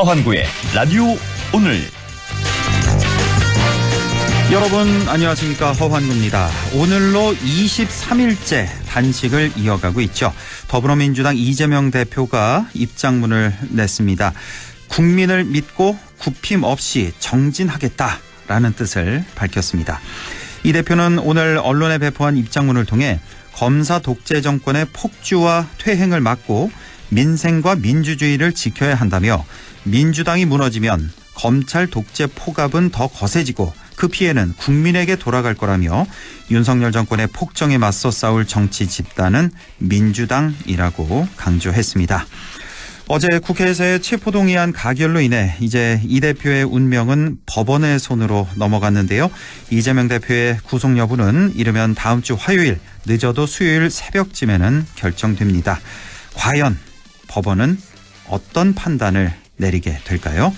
허환구의 라디오 오늘. 여러분 안녕하십니까, 허환구입니다. 오늘로 23일째 단식을 이어가고 있죠. 더불어민주당 이재명 대표가 입장문을 냈습니다. 국민을 믿고 굽힘 없이 정진하겠다라는 뜻을 밝혔습니다. 이 대표는 오늘 언론에 배포한 입장문을 통해 검사 독재 정권의 폭주와 퇴행을 막고 민생과 민주주의를 지켜야 한다며, 민주당이 무너지면 검찰 독재 폭압은 더 거세지고 그 피해는 국민에게 돌아갈 거라며, 윤석열 정권의 폭정에 맞서 싸울 정치 집단은 민주당이라고 강조했습니다. 어제 국회에서의 체포동의안 가결로 인해 이제 이 대표의 운명은 법원의 손으로 넘어갔는데요. 이재명 대표의 구속 여부는 이르면 다음 주 화요일, 늦어도 수요일 새벽쯤에는 결정됩니다. 과연 법원은 어떤 판단을 내리게 될까요?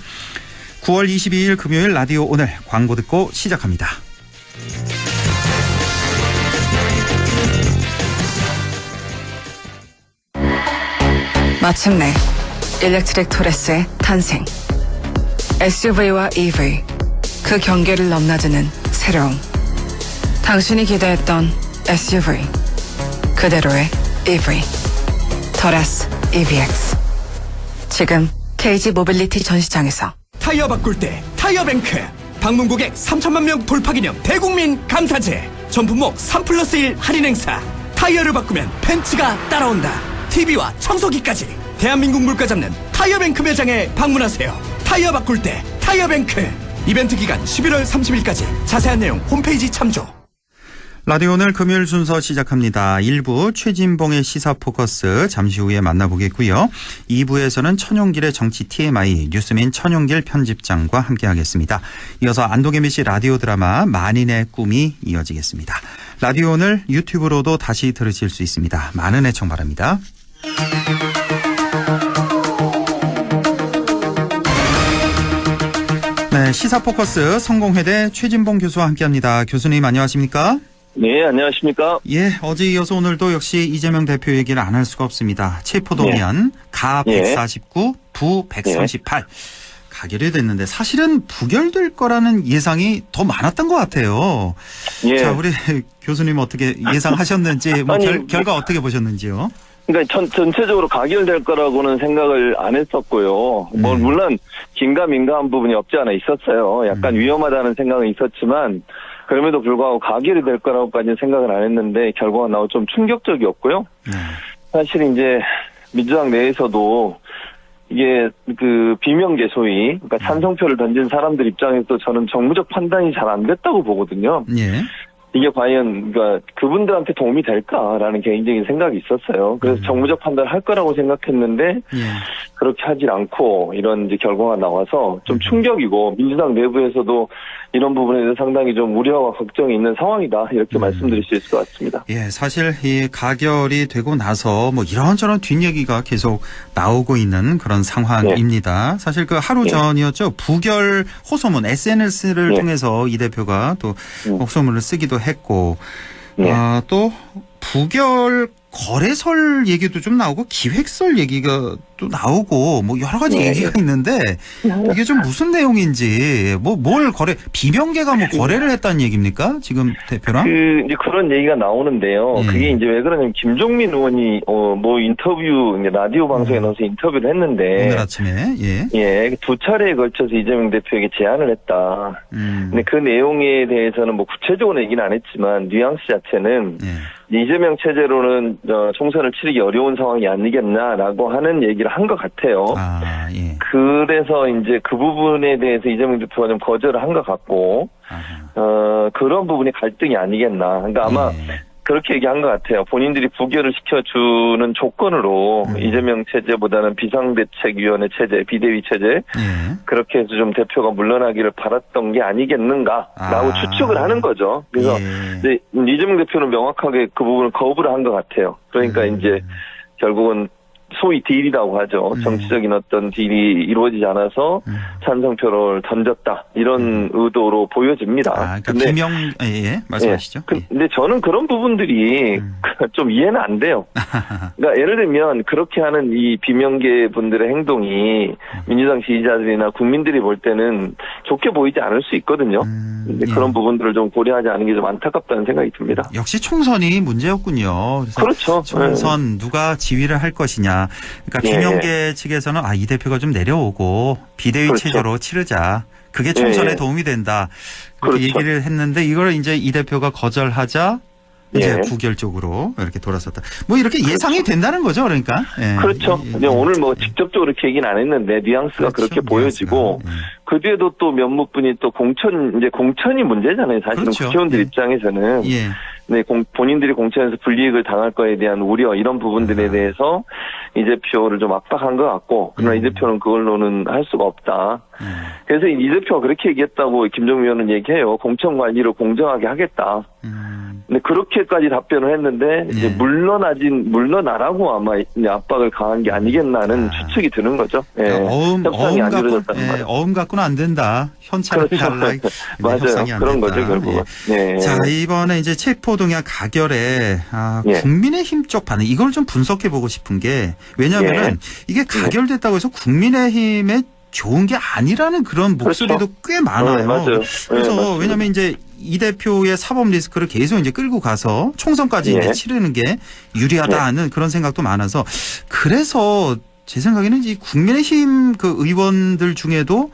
9월 22일 금요일 라디오 오늘, 광고 듣고 시작합니다. 마침내 일렉트릭 토레스의 탄생. SUV와 EV, 그 경계를 넘나드는 새로움. 당신이 기대했던 SUV, 그대로의 EV. 토레스 EVX. 지금 KG 모빌리티 전시장에서. 타이어 바꿀 때 타이어뱅크. 방문 고객 3천만 명 돌파 기념 대국민 감사제. 전 품목 3+1 할인 행사. 타이어를 바꾸면 벤츠가 따라온다. TV와 청소기까지. 대한민국 물가 잡는 타이어뱅크 매장에 방문하세요. 타이어 바꿀 때 타이어뱅크. 이벤트 기간 11월 30일까지. 자세한 내용 홈페이지 참조. 라디오 오늘 금요일 순서 시작합니다. 1부 최진봉의 시사포커스 잠시 후에 만나보겠고요. 2부에서는 천용길의 정치 TMI, 뉴스민 천용길 편집장과 함께하겠습니다. 이어서 안동의 미씨 라디오 드라마 만인의 꿈이 이어지겠습니다. 라디오 오늘 유튜브로도 다시 들으실 수 있습니다. 많은 애청 바랍니다. 네, 시사포커스 성공회대 최진봉 교수와 함께합니다. 교수님 안녕하십니까? 네, 안녕하십니까? 예, 어제 이어서 오늘도 역시 이재명 대표 얘기를 안 할 수가 없습니다. 체포동의안 가 149, 부 138 가결이 됐는데 사실은 부결될 거라는 예상이 더 많았던 것 같아요. 예. 자, 우리 교수님 어떻게 예상하셨는지, 뭐 결과 어떻게 보셨는지요? 그러니까 전체적으로 가결될 거라고는 생각을 안 했었고요. 뭐 물론 긴가민가한 부분이 없지 않아 있었어요. 약간 위험하다는 생각은 있었지만 그럼에도 불구하고 가결이 될 거라고까지는 생각을 안 했는데 결과가 나오고 좀 충격적이었고요. 사실 이제 민주당 내에서도 이게 그 비명계 소위, 그러니까 찬성표를 던진 사람들 입장에서 저는 정무적 판단이 잘 안 됐다고 보거든요. 예. 이게 과연 그러니까 그분들한테 도움이 될까라는 개인적인 생각이 있었어요. 그래서 정무적 판단을 할 거라고 생각했는데 그렇게 하질 않고 이런 이제 결과가 나와서 좀 충격이고, 민주당 내부에서도 이런 부분에 대해서 상당히 좀 우려와 걱정이 있는 상황이다, 이렇게 말씀드릴 수 있을 것 같습니다. 예, 사실 이 가결이 되고 나서 뭐 이런저런 뒷얘기가 계속 나오고 있는 그런 상황입니다. 사실 그 하루 전이었죠. 부결 호소문, SNS를 통해서 이 대표가 또 호소문을 쓰기도 했고, 또 부결 거래설 얘기도 좀 나오고 기획설 얘기가 또 나오고 뭐 여러 가지 얘기가 있는데 이게 좀 무슨 내용인지, 뭘 비명계가 뭐 거래를 했다는 얘기입니까? 지금 대표랑? 이제 그런 얘기가 나오는데요. 그게 이제 왜 그러냐면 김종민 의원이 뭐 인터뷰, 이제 라디오 방송에 나와서 인터뷰를 했는데 오늘 아침에 두 차례에 걸쳐서 이재명 대표에게 제안을 했다. 근데 그 내용에 대해서는 뭐 구체적으로 얘기는 안 했지만 뉘앙스 자체는 이재명 체제로는 총선을 치르기 어려운 상황이 아니겠나라고 하는 얘기를 한 것 같아요. 그래서 이제 그 부분에 대해서 이재명 대표가 좀 거절을 한 것 같고, 그런 부분이 갈등이 아니겠나. 그러니까 아마 그렇게 얘기한 것 같아요. 본인들이 부결을 시켜주는 조건으로 이재명 체제보다는 비상대책위원회 체제, 비대위 체제, 그렇게 해서 좀 대표가 물러나기를 바랐던 게 아니겠는가라고 추측을 하는 거죠. 그래서 이제 이재명 대표는 명확하게 그 부분을 거부를 한 것 같아요. 그러니까 이제 결국은 소위 딜이라고 하죠. 정치적인 어떤 딜이 이루어지지 않아서 찬성표를 던졌다. 이런 의도로 보여집니다. 그러니까 김영 말씀하시죠. 근데 저는 그런 부분들이 좀 이해는 안 돼요. 그러니까 예를 들면 그렇게 하는 이 비명계 분들의 행동이 민주당 지지자들이나 국민들이 볼 때는 좋게 보이지 않을 수 있거든요. 근데 그런 부분들을 좀 고려하지 않은 게 좀 안타깝다는 생각이 듭니다. 역시 총선이 문제였군요. 그래서 그렇죠. 총선 누가 지휘를 할 것이냐. 그러니까 비명계 측에서는 이 대표가 좀 내려오고 비대위 그렇죠. 체제로 치르자. 그게 총선에 도움이 된다. 그렇게 그렇죠. 얘기를 했는데 이걸 이제 이 대표가 거절하자 이제 부결적으로 이렇게 돌아섰다. 뭐 이렇게 예상이 된다는 거죠, 그러니까. 그렇죠. 오늘 뭐 직접적으로 이렇게 얘기는 안 했는데 뉘앙스가 그렇게 보여지고 그 뒤에도 또 몇몇 분이 또 공천이 문제잖아요. 사실은 그렇죠. 국회의원들 입장에서는. 네, 본인들이 공천에서 불이익을 당할 거에 대한 우려 이런 부분들에 대해서 이 대표를 좀 압박한 것 같고 그러나 이 대표는 그걸로는 할 수가 없다. 그래서 이 대표가 그렇게 얘기했다고 김종민 의원은 얘기해요. 공천 관리를 공정하게 하겠다. 근데 그렇게까지 답변을 했는데 이제 물러나라고 아마 압박을 가한 게 아니겠나는 추측이 드는 거죠. 협상이 안 이루어졌다는 말이에요. 어음 갖고는 안 된다. 현찰을 달라. 맞아요. 그런 거죠, 결국은. 자, 이번에 이제 체포동의안 가결에 국민의힘 쪽 반응 이걸 좀 분석해 보고 싶은 게 왜냐하면은 이게 가결됐다고 해서 국민의힘에 좋은 게 아니라는 그런 목소리도 그렇죠. 꽤 많아요. 맞아요. 그래서 왜냐하면 이제 이 대표의 사법 리스크를 계속 이제 끌고 가서 총선까지 이제 치르는 게 유리하다는 그런 생각도 많아서 그래서 제 생각에는 이 국민의힘 그 의원들 중에도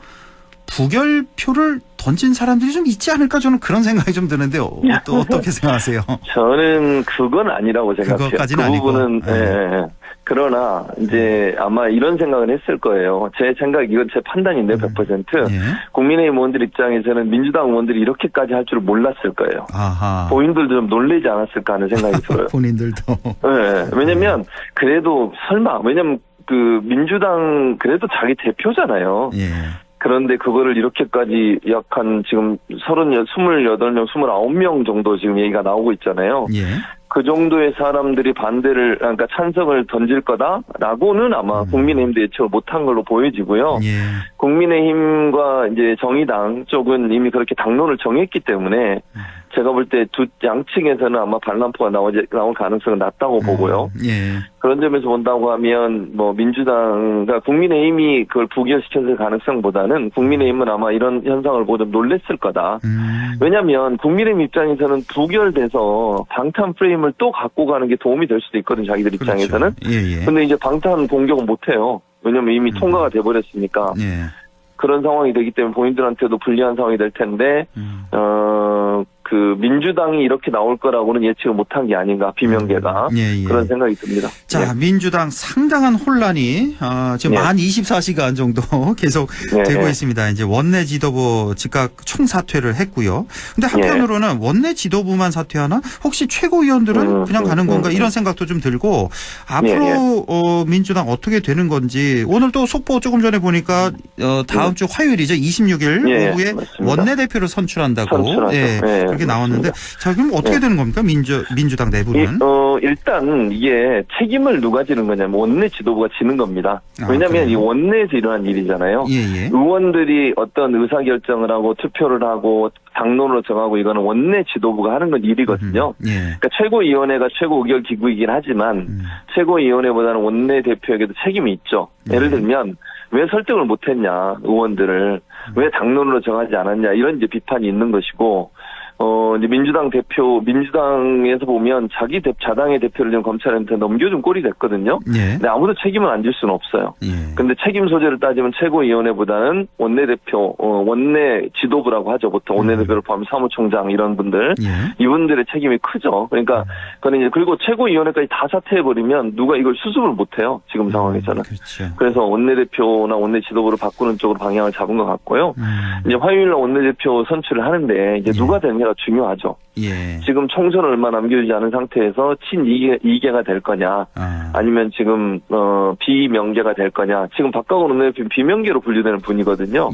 부결표를 던진 사람들이 좀 있지 않을까 저는 그런 생각이 좀 드는데요. 또 어떻게 생각하세요? 저는 그건 아니라고 생각해요. 그것까지는 그 부분은 그러나 이제 아마 이런 생각은 했을 거예요. 제 생각 이건 제 판단인데 100% 국민의힘 의원들 입장에서는 민주당 의원들이 이렇게까지 할 줄 몰랐을 거예요. 본인들도 좀 놀라지 않았을까 하는 생각이 들어요. 본인들도. 왜냐면 그래도 설마 왜냐면 그 민주당 그래도 자기 대표잖아요. 그런데 그거를 이렇게까지 약 한 지금 28명, 29명 정도 지금 얘기가 나오고 있잖아요. 그 정도의 사람들이 그러니까 찬성을 던질 거다라고는 아마 국민의힘도 예측을 못한 걸로 보여지고요. 국민의힘과 이제 정의당 쪽은 이미 그렇게 당론을 정했기 때문에 제가 볼 때 양측에서는 아마 반란포가 나올 가능성은 낮다고 보고요. 그런 점에서 본다고 하면 뭐 민주당과 국민의힘이 그걸 부결시켰을 가능성보다는 국민의힘은 아마 이런 현상을 보고 좀 놀랬을 거다. 왜냐하면 국민의힘 입장에서는 부결돼서 방탄 프레임을 또 갖고 가는 게 도움이 될 수도 있거든요. 자기들 입장에서는. 근데 이제 방탄 공격은 못해요. 왜냐하면 이미 통과가 돼버렸으니까. 그런 상황이 되기 때문에 본인들한테도 불리한 상황이 될 텐데 그 민주당이 이렇게 나올 거라고는 예측을 못한 게 아닌가 비명계가 그런 생각이 듭니다. 자, 민주당 상당한 혼란이 지금 만 24시간 정도 계속 되고 있습니다. 이제 원내 지도부 즉각 총사퇴를 했고요. 근데 한편으로는 원내 지도부만 사퇴하나? 혹시 최고위원들은 그냥 가는 건가? 이런 생각도 좀 들고 앞으로 민주당 어떻게 되는 건지 오늘 또 속보 조금 전에 보니까 다음 주 화요일이죠. 26일 오후에 원내대표를 선출한다고. 그렇게 나왔는데 자 그럼 어떻게 되는 겁니까 민주당 내부는? 일단 이게 책임을 누가 지는 거냐면 원내 지도부가 지는 겁니다. 왜냐하면 이 원내에서 일어난 일이잖아요. 의원들이 어떤 의사결정을 하고 투표를 하고 당론으로 정하고 이거는 원내 지도부가 하는 건 일이거든요. 그러니까 최고위원회가 최고 의결 기구이긴 하지만 최고위원회보다는 원내 대표에게도 책임이 있죠. 예를 들면 왜 설득을 못했냐 의원들을 왜 당론으로 정하지 않았냐 이런 이제 비판이 있는 것이고. 이제 민주당에서 보면 자당의 대표를 지금 검찰한테 넘겨준 꼴이 됐거든요. 근데 아무도 책임을 안 질 수는 없어요. 근데 책임 소재를 따지면 최고위원회보다는 원내대표, 원내 지도부라고 하죠. 보통 원내대표를 포함한 사무총장 이런 분들. 이분들의 책임이 크죠. 그러니까, 그건 이제, 그리고 최고위원회까지 다 사퇴해버리면 누가 이걸 수습을 못해요. 지금 상황에서는. 그래서 원내대표나 원내 지도부를 바꾸는 쪽으로 방향을 잡은 것 같고요. 이제 화요일날 원내대표 선출을 하는데, 이제 누가 되느냐가 중요하죠. 지금 총선을 얼마 남겨두지 않은 상태에서 친이계가 될 거냐, 아니면 지금 비명계가 될 거냐. 지금 박광원 원내대표 비명계로 분류되는 분이거든요.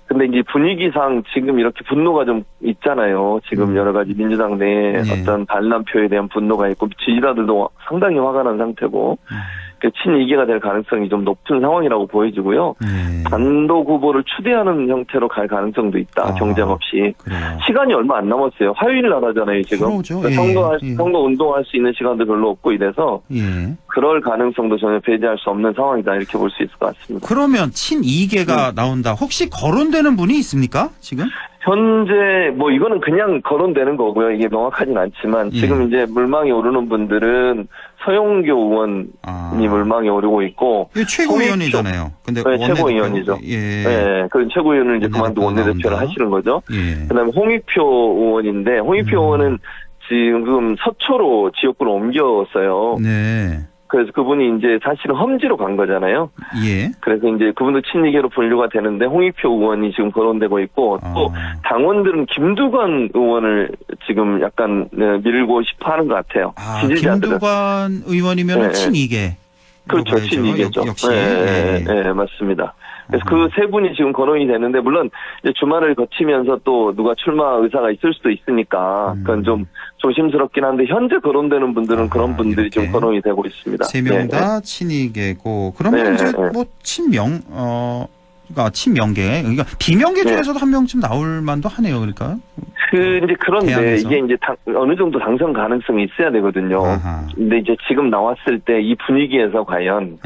근데 이제 분위기상 지금 이렇게 분노가 좀 있잖아요. 지금 여러 가지 민주당 내에 어떤 반란표에 대한 분노가 있고 지지자들도 상당히 화가 난 상태고 친이계가 될 가능성이 좀 높은 상황이라고 보여지고요. 단독 후보를 추대하는 형태로 갈 가능성도 있다. 경쟁 없이. 그래요. 시간이 얼마 안 남았어요. 화요일 나라잖아요, 지금. 그러죠. 선거 운동할 수 있는 시간도 별로 없고 이래서 그럴 가능성도 전혀 배제할 수 없는 상황이다. 이렇게 볼 수 있을 것 같습니다. 그러면 친이계가 나온다. 혹시 거론되는 분이 있습니까? 지금? 현재 뭐 이거는 그냥 거론되는 거고요. 이게 명확하진 않지만 지금 이제 물망에 오르는 분들은 서용교 의원이 물망에 오르고 있고 최고위원이잖아요. 근데 네, 최고위원이죠. 네, 그 최고위원을 이제 그만두고 원내대표를 하시는 거죠. 그다음에 홍익표 의원인데 홍익표 의원은 지금 서초로 지역구를 옮겼어요. 네. 그래서 그분이 이제 사실은 험지로 간 거잖아요. 그래서 이제 그분도 친이계로 분류가 되는데 홍익표 의원이 지금 거론되고 있고 또 당원들은 김두관 의원을 지금 약간 밀고 싶어 하는 것 같아요. 지지자들은. 김두관 의원이면 친이계. 그렇죠. 친이계죠. 역시. 네, 맞습니다. 그래서 그 세 분이 지금 거론이 되는데 물론 이제 주말을 거치면서 또 누가 출마 의사가 있을 수도 있으니까 그건 좀 조심스럽긴 한데 현재 거론되는 분들은 그런 분들이 좀 거론이 되고 있습니다. 세 명 다 친이계고 그러면 이제 뭐 친명계 그러니까 비명계 중에서도 한 명쯤 나올 만도 하네요. 그러니까. 이제 그런데 대안에서. 이게 이제 어느 정도 당선 가능성이 있어야 되거든요. 근데 이제 지금 나왔을 때 이 분위기에서 과연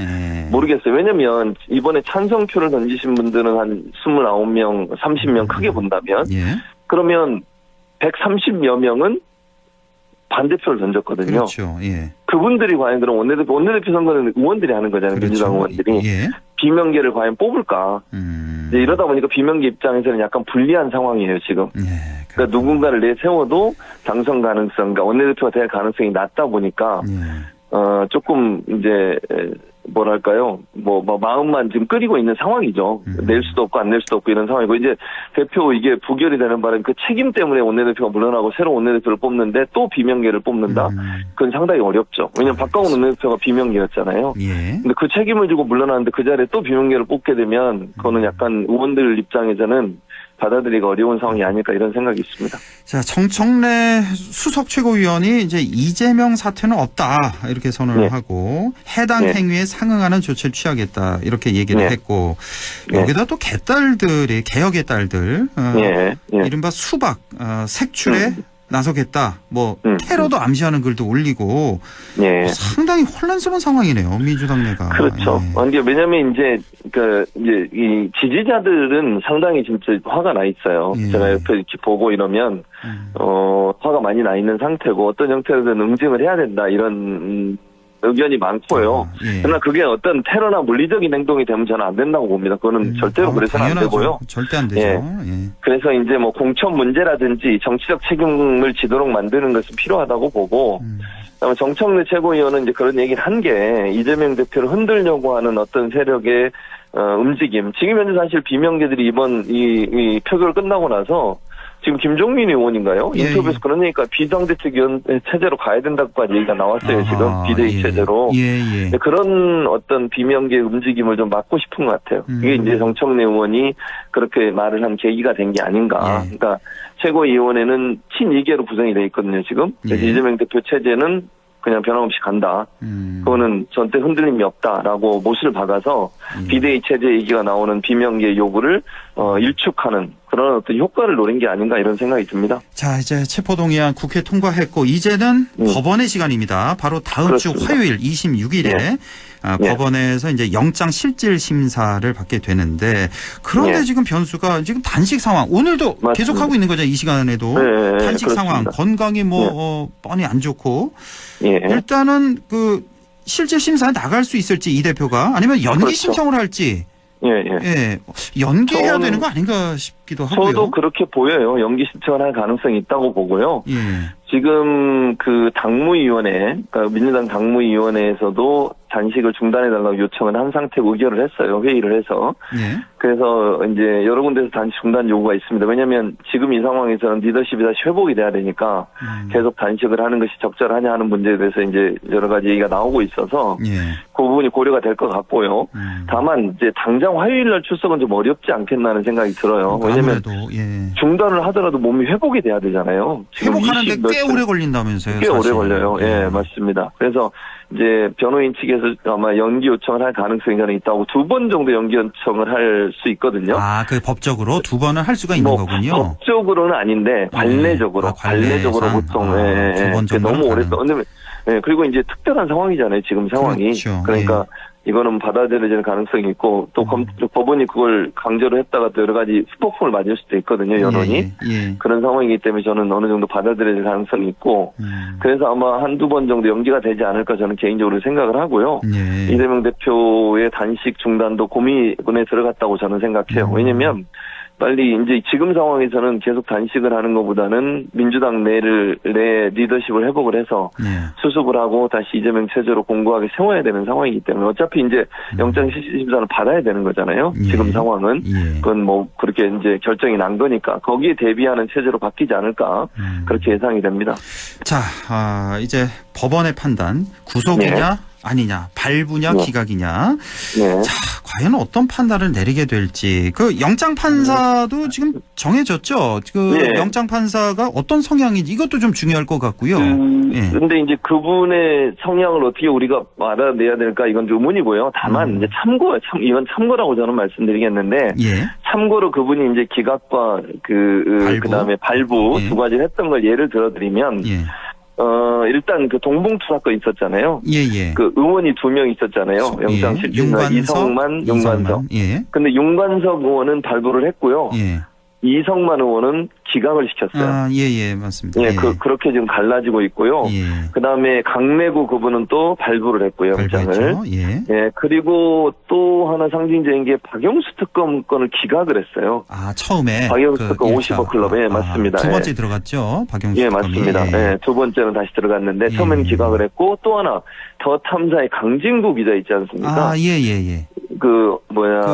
모르겠어요. 왜냐면 이번에 찬성표를 던지신 분들은 한 29명, 30명 크게 본다면 그러면 130여 명은 반대표를 던졌거든요. 그렇죠. 그분들이 과연 그럼 원내대표 선거는 의원들이 하는 거잖아요. 그렇죠. 민주당 의원들이. 비명계를 과연 뽑을까. 이제 이러다 보니까 비명계 입장에서는 약간 불리한 상황이에요, 지금. 그러니까 누군가를 내세워도 당선 가능성, 그러니까 원내대표가 될 가능성이 낮다 보니까, 조금 이제, 뭐랄까요, 마음만 지금 끓이고 있는 상황이죠. 낼 수도 없고 안 낼 수도 없고 이런 상황이고, 이제 대표 이게 부결이 되는 바람에 그 책임 때문에 원내대표가 물러나고 새로운 원내대표를 뽑는데 또 비명계를 뽑는다? 그건 상당히 어렵죠. 왜냐면 박강원 원내대표가 비명계였잖아요. 근데 그 책임을 지고 물러나는데 그 자리에 또 비명계를 뽑게 되면 그거는 약간 의원들 입장에서는 받아들이기 어려운 상황이 아닐까 이런 생각이 있습니다. 자, 정청래 수석 최고위원이 이제 이재명 사퇴는 없다 이렇게 선언을 하고 해당 행위에 상응하는 조치를 취하겠다 이렇게 얘기를 했고 여기다 또 개딸들이 개혁의 딸들 이른바 수박 색출에 나서겠다. 테러도 암시하는 글도 올리고 상당히 혼란스러운 상황이네요. 민주당 내가. 그렇죠. 왜냐하면 이제 이 지지자들은 상당히 진짜 화가 나 있어요. 제가 옆에 이렇게 보고 이러면 화가 많이 나 있는 상태고 어떤 형태로든 응징을 해야 된다 이런 의견이 많고요. 그러나 그게 어떤 테러나 물리적인 행동이 되면 저는 안 된다고 봅니다. 그거는 절대로 그래서는 안 되고요. 절대 안 되죠. 그래서 이제 공천 문제라든지 정치적 책임을 지도록 만드는 것은 필요하다고 보고, 정청래 최고위원은 이제 그런 얘기를 한 게 이재명 대표를 흔들려고 하는 어떤 세력의 움직임. 지금 현재 사실 비명계들이 이번 이 표결 끝나고 나서 지금 김종민 의원인가요? 인터뷰에서 그런 얘기가 비상대책위원 체제로 가야 된다고까지 얘기가 나왔어요. 지금 비대위 체제로. 그런 어떤 비명계 움직임을 좀 막고 싶은 것 같아요. 이게 이제 정청래 의원이 그렇게 말을 한 계기가 된 게 아닌가. 그러니까 최고위원회는 친이계로 구성이 돼 있거든요. 지금. 이재명 대표 체제는 그냥 변함없이 간다. 그거는 절대 흔들림이 없다라고 못을 박아서 비대위 체제 얘기가 나오는 비명계 요구를 일축하는 그런 어떤 효과를 노린 게 아닌가 이런 생각이 듭니다. 자, 이제 체포동의안 국회 통과했고 이제는 법원의 시간입니다. 바로 다음 그렇습니다. 주 화요일 26일에 법원에서 이제 영장 실질 심사를 받게 되는데 그런데 지금 변수가 지금 단식 상황 오늘도 맞습니다. 계속하고 있는 거죠. 이 시간에도 단식 그렇습니다. 상황 건강이 뻔히 안 좋고 일단은 그 실질 심사에 나갈 수 있을지 이 대표가 아니면 연기 신청을 할지 연기해야 되는 거 아닌가 싶기도 하고요. 저도 그렇게 보여요. 연기 신청을 할 가능성이 있다고 보고요. 지금 그 당무위원회, 그러니까 민주당 당무위원회에서도 단식을 중단해달라고 요청을 한 상태고 의결을 했어요. 회의를 해서. 그래서 이제 여러 군데서 단식 중단 요구가 있습니다. 왜냐하면 지금 이 상황에서는 리더십이 다시 회복이 돼야 되니까 계속 단식을 하는 것이 적절하냐 하는 문제에 대해서 이제 여러 가지 얘기가 나오고 있어서 그 부분이 고려가 될 것 같고요. 다만 이제 당장 화요일 날 출석은 좀 어렵지 않겠나 하는 생각이 들어요. 그러니까 왜냐면 아무래도 예. 중단을 하더라도 몸이 회복이 돼야 되잖아요. 지금 회복하는데 꽤 오래 걸린다면서요. 꽤 사실. 오래 걸려요. 예, 맞습니다. 그래서 이제 변호인 측에서 아마 연기 요청을 할 가능성이 저는 있다고 2번 정도 연기 요청을 할 수 있거든요. 아, 그 법적으로 2번을 할 수가 있는 거군요. 법적으로는 아닌데 관례적으로 관례적으로 보통 2번 정도 너무 오래 왜냐면 그리고 이제 특별한 상황이잖아요. 지금 상황이. 그렇죠. 그러니까 이거는 받아들여지는 가능성이 있고 또 법원이 그걸 강제로 했다가 또 여러 가지 후폭풍을 맞을 수도 있거든요. 여론이. 예. 그런 상황이기 때문에 저는 어느 정도 받아들여질 가능성이 있고 그래서 아마 한두 번 정도 연기가 되지 않을까 저는 개인적으로 생각을 하고요. 예. 이재명 대표의 단식 중단도 고민에 들어갔다고 저는 생각해요. 왜냐면 빨리 이제 지금 상황에서는 계속 단식을 하는 것보다는 민주당 내 리더십을 회복을 해서 수습을 하고 다시 이재명 체제로 공고하게 세워야 되는 상황이기 때문에 어차피 이제 영장 실질심사는 받아야 되는 거잖아요. 지금 상황은 그건 뭐 그렇게 이제 결정이 난 거니까 거기에 대비하는 체제로 바뀌지 않을까 그렇게 예상이 됩니다. 자, 이제 법원의 판단 구속이냐 아니냐, 발부냐 기각이냐. 자, 과연 어떤 판단을 내리게 될지. 그 영장 판사도 지금 정해졌죠. 그 영장 판사가 어떤 성향인지 이것도 좀 중요할 것 같고요. 근데 이제 그분의 성향을 어떻게 우리가 알아내야 될까 이건 좀 의문이고요. 다만 이제 이건 참고라고 저는 말씀드리겠는데 참고로 그분이 이제 기각과 그다음에 발부 두 가지를 했던 걸 예를 들어드리면 일단 그 동봉투 사건 있었잖아요. 그 의원이 2명 있었잖아요. 영장 실질심사 이성만, 윤관석. 근데 윤관석 의원은 발부를 했고요. 이성만 의원은 기각을 시켰어요. 맞습니다. 그렇게 지금 갈라지고 있고요. 그다음에 강내구 그분은 또 발부를 했고요, 영장을. 그리고 또 하나 상징적인 게 박영수 특검권을 기각을 했어요. 처음에 박영수 특검 50억 클럽에 맞습니다. 두 번째 들어갔죠, 박영수 특검이. 맞습니다. 두 번째는 다시 들어갔는데 처음에는 기각을 했고 또 하나 더 탐사의 강진구 기자 있지 않습니까?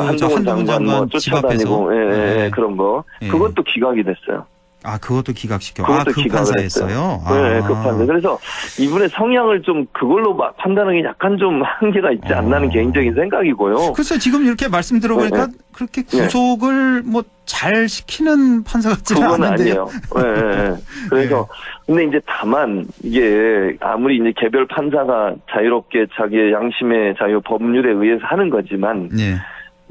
한동훈 장관 뭐 쫓아다니고 그런 거 그것도 기각이 됐어요. 그것도 기각시켜. 그것도 그 판사였어요. 그 판사. 그래서 이분의 성향을 좀 그걸로 판단하기 약간 좀 한계가 있지 않나는 개인적인 생각이고요. 글쎄 지금 이렇게 말씀 들어보니까 그렇게 구속을 뭐 잘 시키는 판사 같지는 않은데요. 그건 아니에요. 그래서 근데 이제 다만 이게 아무리 이제 개별 판사가 자유롭게 자기의 양심의 자유 법률에 의해서 하는 거지만.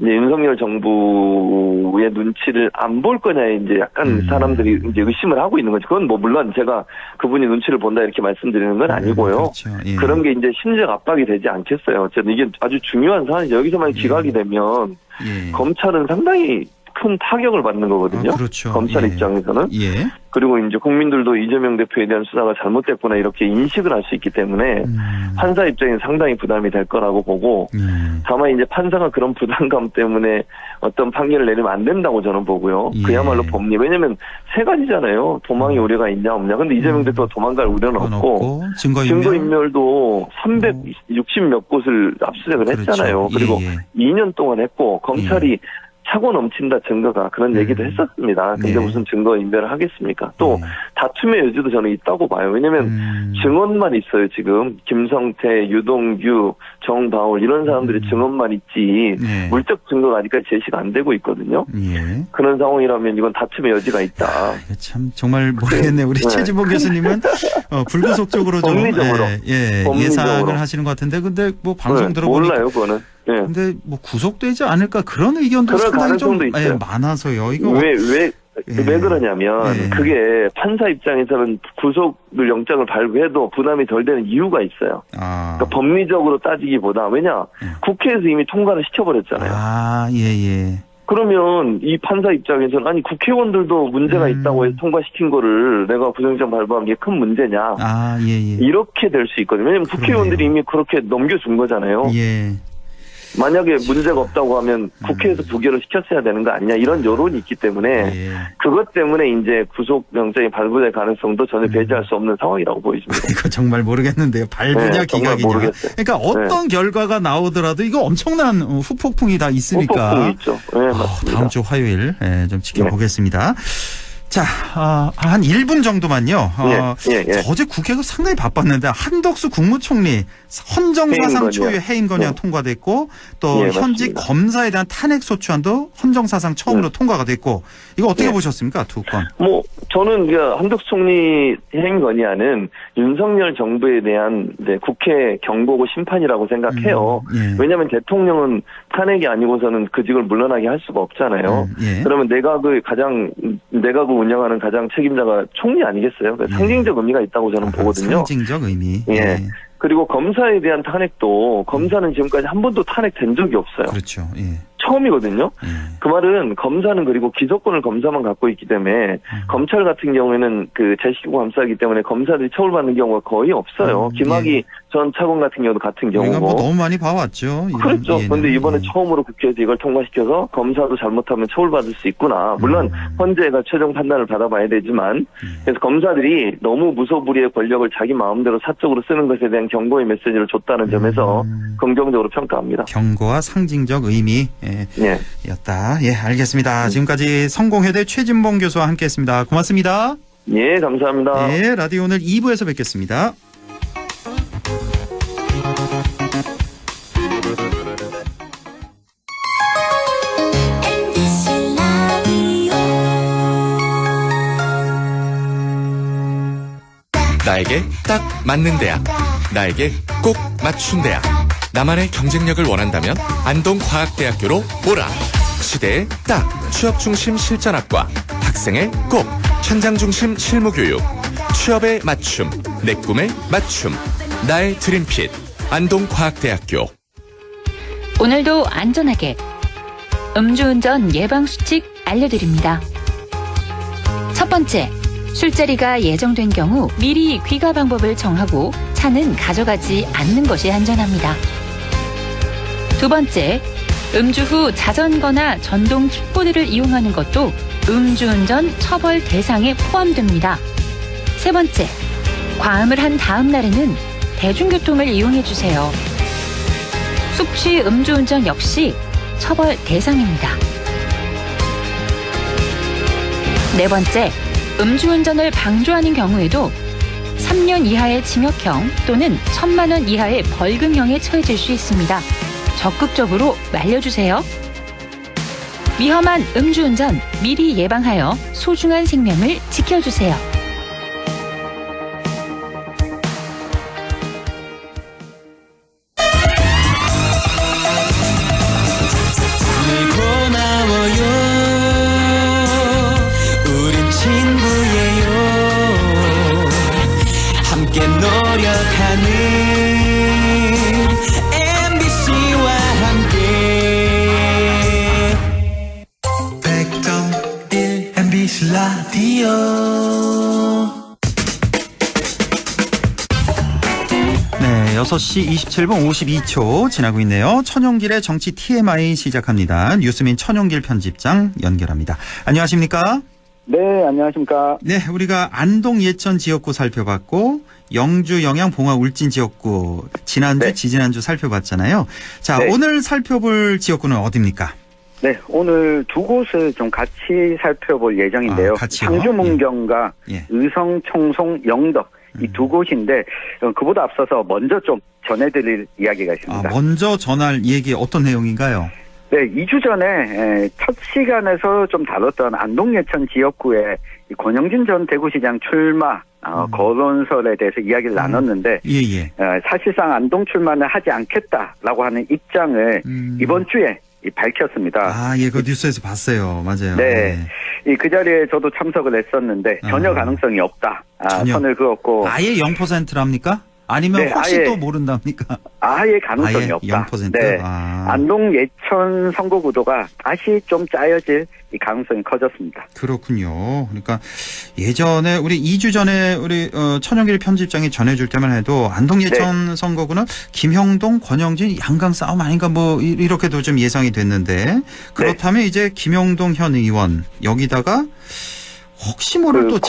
이제 윤석열 정부의 눈치를 안 볼 거냐에 이제 약간 사람들이 이제 의심을 하고 있는 거죠. 그건 뭐 물론 제가 그분이 눈치를 본다 이렇게 말씀드리는 건 아니고요. 그런 게 이제 심리적 압박이 되지 않겠어요. 어쨌든 이게 아주 중요한 사안이죠. 여기서만 기각이 되면 검찰은 상당히 큰 타격을 받는 거거든요. 검찰 입장에서는. 그리고 이제 국민들도 이재명 대표에 대한 수사가 잘못됐구나 이렇게 인식을 할 수 있기 때문에 판사 입장에서 상당히 부담이 될 거라고 보고 다만 이제 판사가 그런 부담감 때문에 어떤 판결을 내리면 안 된다고 저는 보고요. 그야말로 법리. 왜냐면 세 가지잖아요. 도망의 우려가 있냐 없냐. 근데 이재명 대표가 도망갈 우려는 없고 증거인멸도 360 몇 곳을 압수수색을 했잖아요. 그리고 2년 동안 했고 검찰이 차고 넘친다 증거가 그런 얘기도 했었습니다. 근데 무슨 증거 인멸을 하겠습니까? 또 다툼의 여지도 저는 있다고 봐요. 왜냐면 증언만 있어요. 지금 김성태, 유동규, 정바울 이런 사람들이 증언만 있지 물적 증거가 아직까지 제시가 안 되고 있거든요. 그런 상황이라면 이건 다툼의 여지가 있다. 참 정말 모르겠네요. 우리 최진봉 교수님은 불구속적으로 좀 법리적으로. 예상을 하시는 것 같은데 근데 뭐 방송 들어보니까 몰라요 그거는. 근데 뭐 구속되지 않을까 그런 의견도 상당히 좀 많아서요. 이거 왜 그러냐면 그게 판사 입장에서는 구속을 영장을 발부해도 부담이 덜 되는 이유가 있어요. 그러니까 법리적으로 따지기보다 왜냐 국회에서 이미 통과를 시켜버렸잖아요. 그러면 이 판사 입장에서는 아니 국회의원들도 문제가 있다고 해서 통과시킨 거를 내가 구속영장 발부한 게 큰 문제냐 이렇게 될 수 있거든요. 왜냐하면 국회의원들이 이미 그렇게 넘겨준 거잖아요. 만약에 문제가 없다고 하면 국회에서 부결을 시켰어야 되는 거 아니냐 이런 여론이 있기 때문에 그것 때문에 이제 구속영장이 발부될 가능성도 전혀 배제할 수 없는 상황이라고 보여집니다. 이거 정말 모르겠는데요. 발부냐 기각이냐. 그러니까 어떤 결과가 나오더라도 이거 엄청난 후폭풍이 다 있으니까. 후폭풍이 있죠. 맞습니다. 다음 주 화요일 좀 지켜보겠습니다. 자, 한 1분 정도만요. 예. 어제 국회가 상당히 바빴는데 한덕수 국무총리 헌정사상 초유의 해임 건의안 통과됐고 또 현직 맞습니다. 검사에 대한 탄핵 소추안도 헌정사상 처음으로 통과가 됐고 이거 어떻게 보셨습니까? 두 건. 저는 한덕수 총리 해임 건의안은 윤석열 정부에 대한 국회 경고고 심판이라고 생각해요. 왜냐하면 대통령은 탄핵이 아니고서는 그 직을 물러나게 할 수가 없잖아요. 그러면 내각을 운영하는 가장 책임자가 총리 아니겠어요? 상징적 의미가 있다고 저는 보거든요. 상징적 의미. 그리고 검사에 대한 탄핵도 검사는 지금까지 한 번도 탄핵된 적이 없어요. 그렇죠. 처음이거든요. 그 말은 검사는 그리고 기소권을 검사만 갖고 있기 때문에 검찰 같은 경우에는 그 제식구 감사이기 때문에 검사들이 처벌받는 경우가 거의 없어요. 김학의 전 차관 같은 경우도 같은 경우고. 우리가 너무 많이 봐왔죠. 그렇죠. 그런데 이번에 처음으로 국회에서 이걸 통과시켜서 검사도 잘못하면 처벌받을 수 있구나. 물론 헌재가 최종 판단을 받아봐야 되지만 그래서 검사들이 너무 무소불위의 권력을 자기 마음대로 사적으로 쓰는 것에 대한 경고의 메시지를 줬다는 점에서 긍정적으로 평가합니다. 경고와 상징적 의미. 였다. 알겠습니다. 지금까지 성공회대 최진봉 교수와 함께했습니다. 고맙습니다. 감사합니다. 라디오 오늘 2부에서 뵙겠습니다. 나에게 딱 맞는 대학, 나에게 꼭 맞춘 대학. 나만의 경쟁력을 원한다면 안동과학대학교로 오라. 시대의 딱 취업 중심 실전학과, 학생의 꼭 현장 중심 실무교육, 취업의 맞춤, 내 꿈의 맞춤, 나의 드림핏 안동과학대학교. 오늘도 안전하게 음주운전 예방수칙 알려드립니다. 첫 번째, 술자리가 예정된 경우 미리 귀가 방법을 정하고 차는 가져가지 않는 것이 안전합니다. 두 번째, 음주 후 자전거나 전동 킥보드를 이용하는 것도 음주운전 처벌 대상에 포함됩니다. 세 번째, 과음을 한 다음 날에는 대중교통을 이용해주세요. 숙취 음주운전 역시 처벌 대상입니다. 네 번째, 음주운전을 방조하는 경우에도 3년 이하의 징역형 또는 1,000만 원 이하의 벌금형에 처해질 수 있습니다. 적극적으로 말려주세요. 위험한 음주운전 미리 예방하여 소중한 생명을 지켜주세요. 함께 노력하는 MBC와 함께 100.1 MBC 라디오. 네, 6시 27분 52초 지나고 있네요. 천용길의 정치 TMI 시작합니다. 뉴스민 천용길 편집장 연결합니다. 안녕하십니까? 네, 안녕하십니까. 네, 우리가 안동 예천 지역구 살펴봤고 영주 영양 봉화 울진 지역구 지난주 지지난주 살펴봤잖아요. 자, 오늘 살펴볼 지역구는 어디입니까? 네, 오늘 두 곳을 좀 같이 살펴볼 예정인데요. 상주 문경과 의성 청송 영덕 이 두 곳인데 그보다 앞서서 먼저 좀 전해드릴 이야기가 있습니다. 먼저 전할 얘기 어떤 내용인가요? 네, 2주 전에 첫 시간에서 좀 다뤘던 안동 예천 지역구의 권영진 전 대구시장 출마 거론설에 대해서 이야기를 나눴는데 사실상 안동 출마는 하지 않겠다라고 하는 입장을 이번 주에 밝혔습니다. 그 뉴스에서 봤어요. 맞아요. 네. 그 자리에 저도 참석을 했었는데 전혀 가능성이 없다. 선을 그었고. 아예 0%랍니까? 아니면 혹시 아예, 또 모른답니까? 아예 가능성이 없다. 0%? 네. 안동 예천 선거구도가 다시 좀 짜여질 이 가능성이 커졌습니다. 그렇군요. 그러니까 예전에 우리 2주 전에 우리 천영길 편집장이 전해줄 때만 해도 안동 예천 선거구는 김형동, 권영진 양강 싸움 아닌가 뭐 이렇게도 좀 예상이 됐는데 그렇다면 이제 김형동 현 의원 여기다가 혹시 모를 또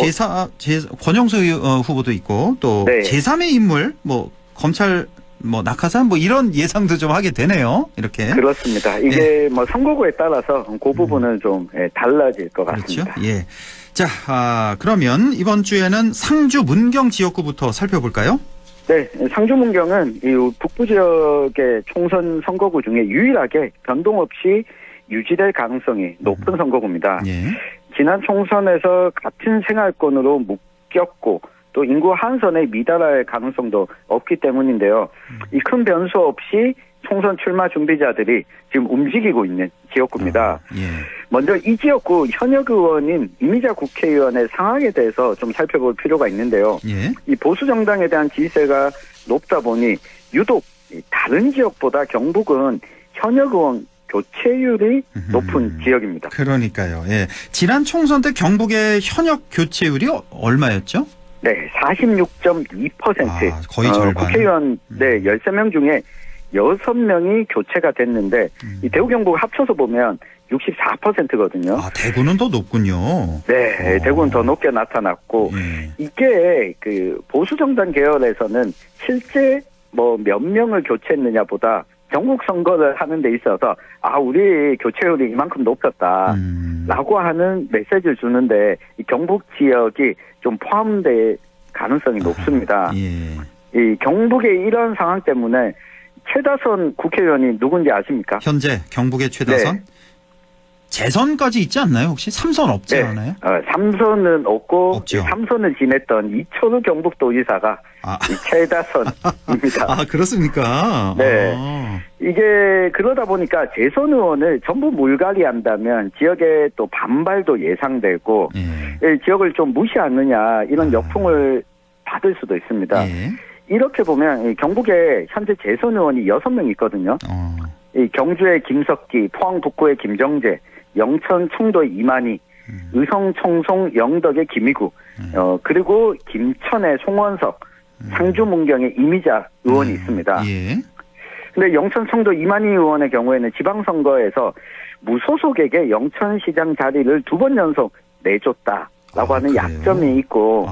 권영수 후보도 있고 또 제3의 인물 뭐 검찰 뭐 낙하산 뭐 이런 예상도 좀 하게 되네요. 이렇게. 그렇습니다. 이게 뭐 선거구에 따라서 그 부분은 좀 달라질 것 같습니다. 그렇죠. 예. 자, 그러면 이번 주에는 상주 문경 지역구부터 살펴볼까요? 네, 상주 문경은 이 북부 지역의 총선 선거구 중에 유일하게 변동 없이 유지될 가능성이 높은 선거구입니다. 예. 지난 총선에서 같은 생활권으로 묶였고 또 인구 한선에 미달할 가능성도 없기 때문인데요. 이 큰 변수 없이 총선 출마 준비자들이 지금 움직이고 있는 지역구입니다. 예. 먼저 이 지역구 현역 의원인 이미자 국회의원의 상황에 대해서 좀 살펴볼 필요가 있는데요. 예. 이 보수 정당에 대한 지지세가 높다 보니 유독 다른 지역보다 경북은 현역 의원 교체율이 높은 지역입니다. 그러니까요. 예. 지난 총선 때 경북의 현역 교체율이 얼마였죠? 네, 46.2%. 거의 절반. 국회의원 13명 중에 6명이 교체가 됐는데 이 대구 경북 합쳐서 보면 64%거든요. 대구는 더 높군요. 네, 대구는 더 높게 나타났고 이게 그 보수 정당 계열에서는 실제 뭐 몇 명을 교체했느냐보다 전국 선거를 하는 데 있어서 우리 교체율이 이만큼 높였다라고 하는 메시지를 주는데 이 경북 지역이 좀 포함될 가능성이 높습니다. 이 경북의 이런 상황 때문에 최다선 국회의원이 누군지 아십니까? 현재 경북의 최다선? 네. 재선까지 있지 않나요? 혹시 3선 없지 않아요? 3선은 없고 없죠. 3선을 지냈던 이철우 경북도지사가 이 최다선입니다. 그렇습니까? 네. 이게 그러다 보니까 재선 의원을 전부 물갈이한다면 지역에 또 반발도 예상되고 지역을 좀 무시하느냐 이런 역풍을 받을 수도 있습니다. 이렇게 보면 경북에 현재 재선 의원이 6명 있거든요. 이 경주의 김석기, 포항 북구의 김정재, 영천 청도의 이만희, 의성 청송 영덕의 김희구, 그리고 김천의 송원석, 상주 문경의 이미자 의원이 있습니다. 근데 영천 청도 이만희 의원의 경우에는 지방선거에서 무소속에게 영천시장 자리를 2번 연속 내줬다라고 하는 약점이 있고,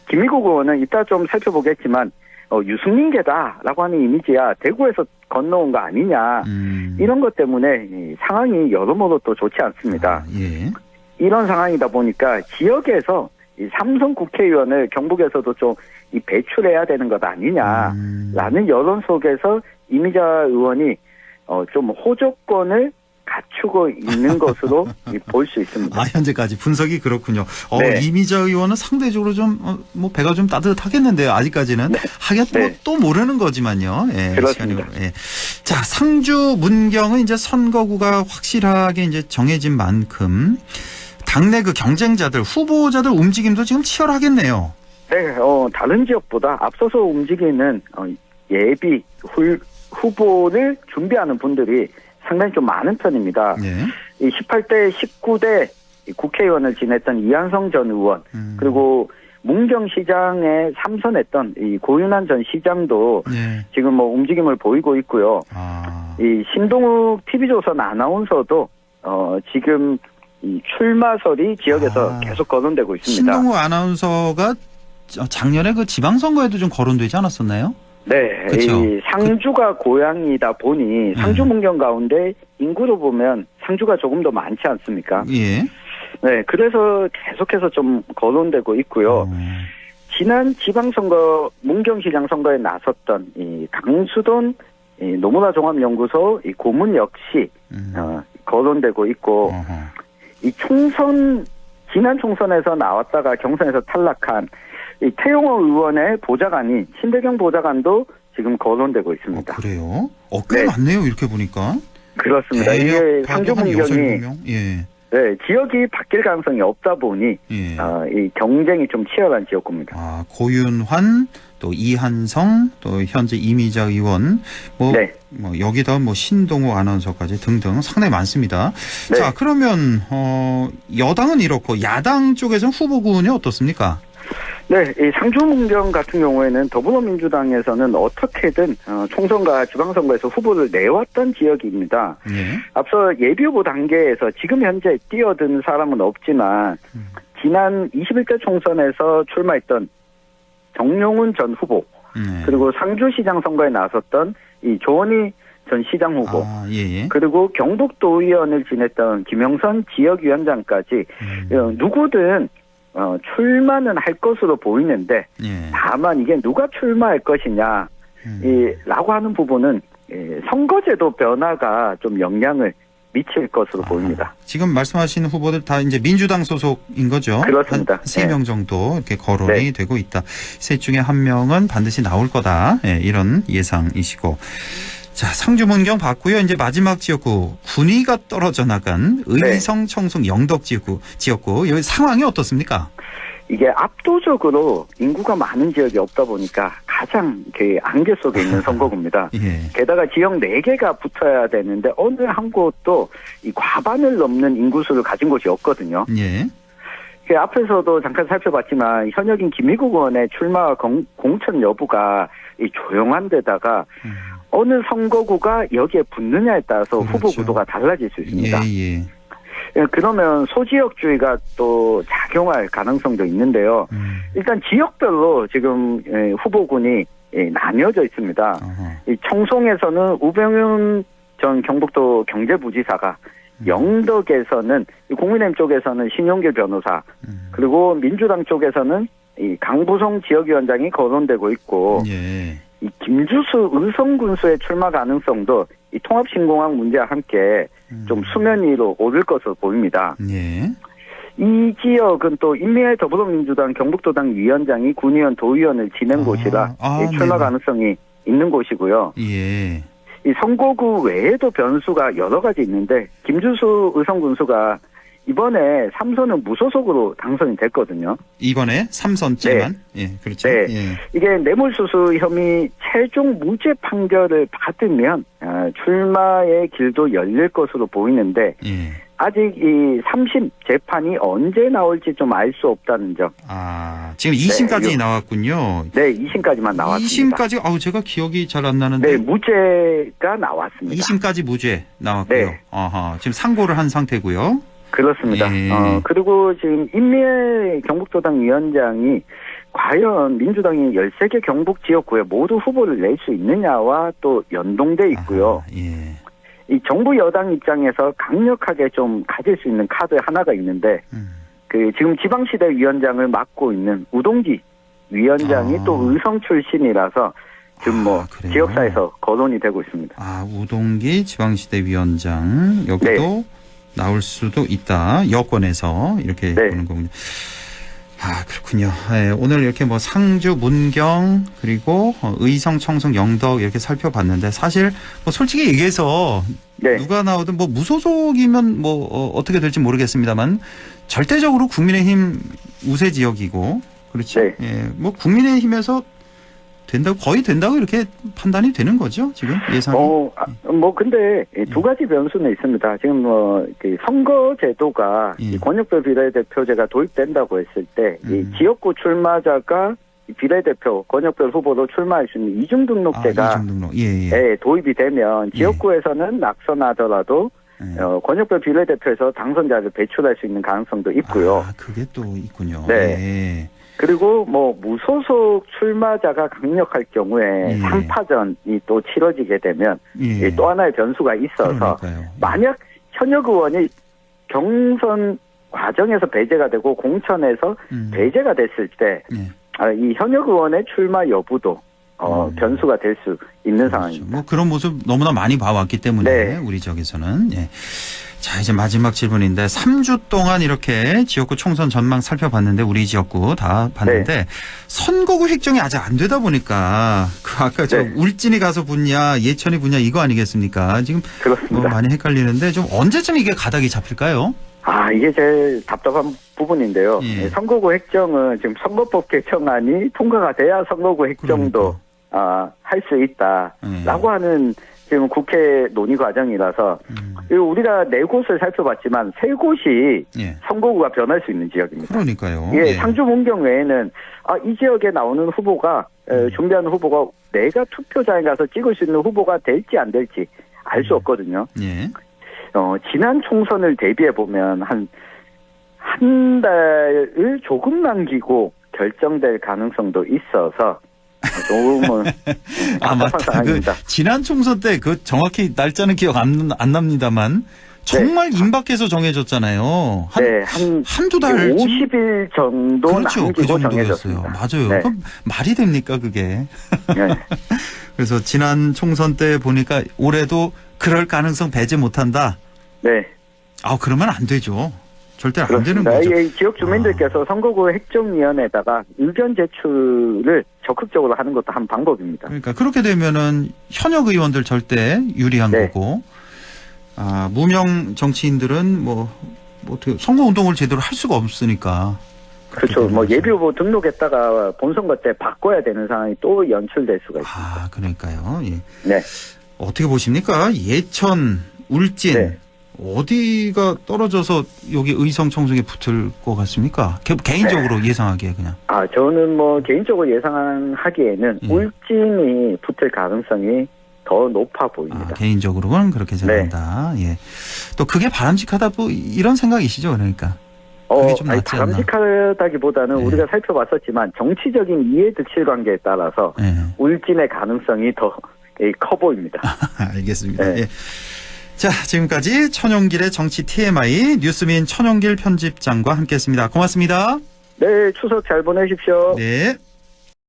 김희국 의원은 이따 좀 살펴보겠지만 유승민계다라고 하는 이미지야 대구에서 건너온 거 아니냐 이런 것 때문에 상황이 여러모로 또 좋지 않습니다. 이런 상황이다 보니까 지역에서 이 삼선 국회의원을 경북에서도 좀 배출해야 되는 것 아니냐라는 여론 속에서 이미자 의원이 좀 호조권을 갖추고 있는 것으로 볼 수 있습니다. 현재까지 분석이 그렇군요. 이미자 의원은 상대적으로 좀 배가 좀 따뜻하겠는데요. 아직까지는 하긴 또 모르는 거지만요. 그렇습니다. 자, 상주 문경은 이제 선거구가 확실하게 이제 정해진 만큼 당내 그 경쟁자들 후보자들 움직임도 지금 치열하겠네요. 네, 다른 지역보다 앞서서 움직이는 예비 후보를 준비하는 분들이 상당히 좀 많은 편입니다. 이 18대, 19대 국회의원을 지냈던 이한성 전 의원, 그리고 문경시장에 3선했던 이 고윤환 전 시장도 지금 움직임을 보이고 있고요. 이 신동욱 TV조선 아나운서도 지금 이 출마설이 지역에서 계속 거론되고 있습니다. 신동욱 아나운서가 작년에 그 지방선거에도 좀 거론되지 않았었나요? 네, 이 상주가 고향이다 보니 상주 문경 가운데 인구로 보면 상주가 조금 더 많지 않습니까? 네, 그래서 계속해서 좀 거론되고 있고요. 지난 지방선거 문경시장 선거에 나섰던 이 강수돈 노무라 종합연구소 이 고문 역시 거론되고 있고 이 총선 지난 총선에서 나왔다가 경선에서 탈락한 이 태용호 의원의 보좌관인 신대경 보좌관도 지금 거론되고 있습니다. 그래요? 꽤 많네요. 이렇게 보니까. 그렇습니다. 이게 상주 문경이 지역이 바뀔 가능성이 없다 보니 이 경쟁이 좀 치열한 지역구입니다. 고윤환, 또 이한성, 또 현재 이미자 의원, 여기다 신동호 아나운서까지 등등 상당히 많습니다. 자, 그러면 여당은 이렇고 야당 쪽에서는 후보군이 어떻습니까? 네, 이 상주 문경 같은 경우에는 더불어민주당에서는 어떻게든 총선과 지방선거에서 후보를 내왔던 지역입니다. 앞서 예비후보 단계에서 지금 현재 뛰어든 사람은 없지만 지난 21대 총선에서 출마했던 정용훈 전 후보, 그리고 상주시장 선거에 나섰던 이 조원희 전 시장 후보, 그리고 경북도의원을 지냈던 김영선 지역위원장까지 누구든 출마는 할 것으로 보이는데 다만 이게 누가 출마할 것이냐 라고 하는 부분은 선거제도 변화가 좀 영향을 미칠 것으로 보입니다. 지금 말씀하신 후보들 다 이제 민주당 소속인 거죠? 그렇습니다. 한 3명 정도 이렇게 거론이 되고 있다. 셋 중에 한 명은 반드시 나올 거다. 이런 예상이시고. 자, 상주 문경 봤고요. 이제 마지막 지역구 군위가 떨어져 나간 의성, 청송, 영덕 지역구 여기 상황이 어떻습니까? 이게 압도적으로 인구가 많은 지역이 없다 보니까 가장 안개 속에 있는 선거구입니다. 게다가 지역 4개가 붙어야 되는데 어느 한 곳도 이 과반을 넘는 인구수를 가진 곳이 없거든요. 앞에서도 잠깐 살펴봤지만 현역인 김희국 의원의 출마 공천 여부가 이 조용한 데다가 어느 선거구가 여기에 붙느냐에 따라서 후보 구도가 달라질 수 있습니다. 그러면 소지역주의가 또 작용할 가능성도 있는데요. 일단 지역별로 지금 후보군이 나뉘어져 있습니다. 이 청송에서는 우병윤 전 경북도 경제부지사가, 영덕에서는 국민의힘 쪽에서는 신용길 변호사, 그리고 민주당 쪽에서는 이 강부성 지역위원장이 거론되고 있고, 이 김주수 의성군수의 출마 가능성도 이 통합신공항 문제와 함께 좀 수면 위로 오를 것으로 보입니다. 이 지역은 또 임미애 더불어민주당 경북도당 위원장이 군의원 도의원을 지낸 곳이라 출마 가능성이 있는 곳이고요. 이 선거구 외에도 변수가 여러 가지 있는데 김주수 의성군수가 이번에 3선은 무소속으로 당선이 됐거든요. 이번에 3선째만? 그렇죠. 이게 뇌물수수 혐의 최종 무죄 판결을 받으면 출마의 길도 열릴 것으로 보이는데 아직 이 3심 재판이 언제 나올지 좀 알 수 없다는 점. 지금 2심까지 나왔군요. 2심까지만 나왔습니다. 2심까지 제가 기억이 잘 안 나는데. 무죄가 나왔습니다. 2심까지 무죄 나왔고요. 지금 상고를 한 상태고요. 그렇습니다. 그리고 지금 임미애 경북도당 위원장이 과연 민주당이 13개 경북 지역구에 모두 후보를 낼 수 있느냐와 또 연동돼 있고요. 이 정부 여당 입장에서 강력하게 좀 가질 수 있는 카드 하나가 있는데 지금 지방시대 위원장을 맡고 있는 우동기 위원장이 또 의성 출신이라서 지금 지역사에서 거론이 되고 있습니다. 우동기 지방시대 위원장 여기도 나올 수도 있다. 여권에서 이렇게 보는 거군요. 그렇군요. 오늘 이렇게 상주, 문경, 그리고 의성, 청송, 영덕 이렇게 살펴봤는데 사실 솔직히 얘기해서 누가 나오든 무소속이면 어떻게 될지 모르겠습니다만 절대적으로 국민의힘 우세 지역이고 그렇죠. 국민의힘에서 거의 된다고 이렇게 판단이 되는 거죠, 지금 예상이? 근데 두 가지 변수는 있습니다. 지금 선거제도가 권역별 비례대표제가 도입된다고 했을 때 이 지역구 출마자가 비례대표 권역별 후보로 출마할 수 있는 이중 등록제가 도입이 되면 지역구에서는 낙선하더라도 권역별 비례대표에서 당선자를 배출할 수 있는 가능성도 있고요. 그게 또 있군요. 그리고 무소속 출마자가 강력할 경우에 3파전이 또 치러지게 되면 또 하나의 변수가 있어서 만약 현역 의원이 경선 과정에서 배제가 되고 공천에서 배제가 됐을 때 이 현역 의원의 출마 여부도 변수가 될 수 있는 상황입니다. 그런 모습 너무나 많이 봐왔기 때문에 우리 지역에서는. 자, 이제 마지막 질문인데 3주 동안 이렇게 지역구 총선 전망 살펴봤는데 우리 지역구 다 봤는데 선거구 획정이 아직 안 되다 보니까 아까 울진이 가서 붙냐 예천이 붙냐 이거 아니겠습니까? 지금 많이 헷갈리는데 좀 언제쯤 이게 가닥이 잡힐까요? 이게 제일 답답한 부분인데요. 선거구 획정은 지금 선거법 개정안이 통과가 돼야 선거구 획정도 할 수 있다라고 하는 지금 국회 논의 과정이라서 우리가 4곳을 살펴봤지만 3곳이 선거구가 변할 수 있는 지역입니다. 그러니까요. 상주 문경 외에는 이 지역에 나오는 후보가 준비하는 후보가 내가 투표장에 가서 찍을 수 있는 후보가 될지 안 될지 알 수 없거든요. 지난 총선을 대비해 보면 한 달을 조금 남기고 결정될 가능성도 있어서 조금은 맞다. 상황입니다. 지난 총선 때 그 정확히 날짜는 기억 안 납니다만 정말 임박해서 정해졌잖아요. 한두 달. 50일 정도 그렇죠. 그 남기고 정도였어요. 정해졌습니다. 맞아요. 네. 그럼 말이 됩니까 그게? 네. 그래서 지난 총선 때 보니까 올해도 그럴 가능성 배제 못한다. 네. 그러면 안 되죠. 절대 안 되는 그렇습니다. 거죠. 이 지역 주민들께서 선거구 핵정위원회에다가 의견 제출을 적극적으로 하는 것도 한 방법입니다. 그러니까 그렇게 되면은 현역 의원들 절대 유리한 거고. 무명 정치인들은 어떻게 선거 운동을 제대로 할 수가 없으니까. 그렇죠. 예비 후보 등록했다가 본선거 때 바꿔야 되는 상황이 또 연출될 수가 있습니다. 그러니까요. 예. 네. 어떻게 보십니까? 예천, 울진. 네. 어디가 떨어져서 여기 의성 청송에 붙을 것 같습니까? 개인적으로 예상하기에 그냥. 저는 개인적으로 예상하기에는 울진이 붙을 가능성이 더 높아 보입니다. 개인적으로는 그렇게 생각한다. 예. 또 그게 바람직하다 이런 생각이시죠, 그러니까. 그게 좀 낫지 않나? 바람직하다기보다는 우리가 살펴봤었지만 정치적인 이해득실 관계에 따라서 울진의 가능성이 더 커 보입니다. 알겠습니다. 예. 자, 지금까지 천용길의 정치 TMI 뉴스민 천용길 편집장과 함께했습니다. 고맙습니다. 네, 추석 잘 보내십시오. 네.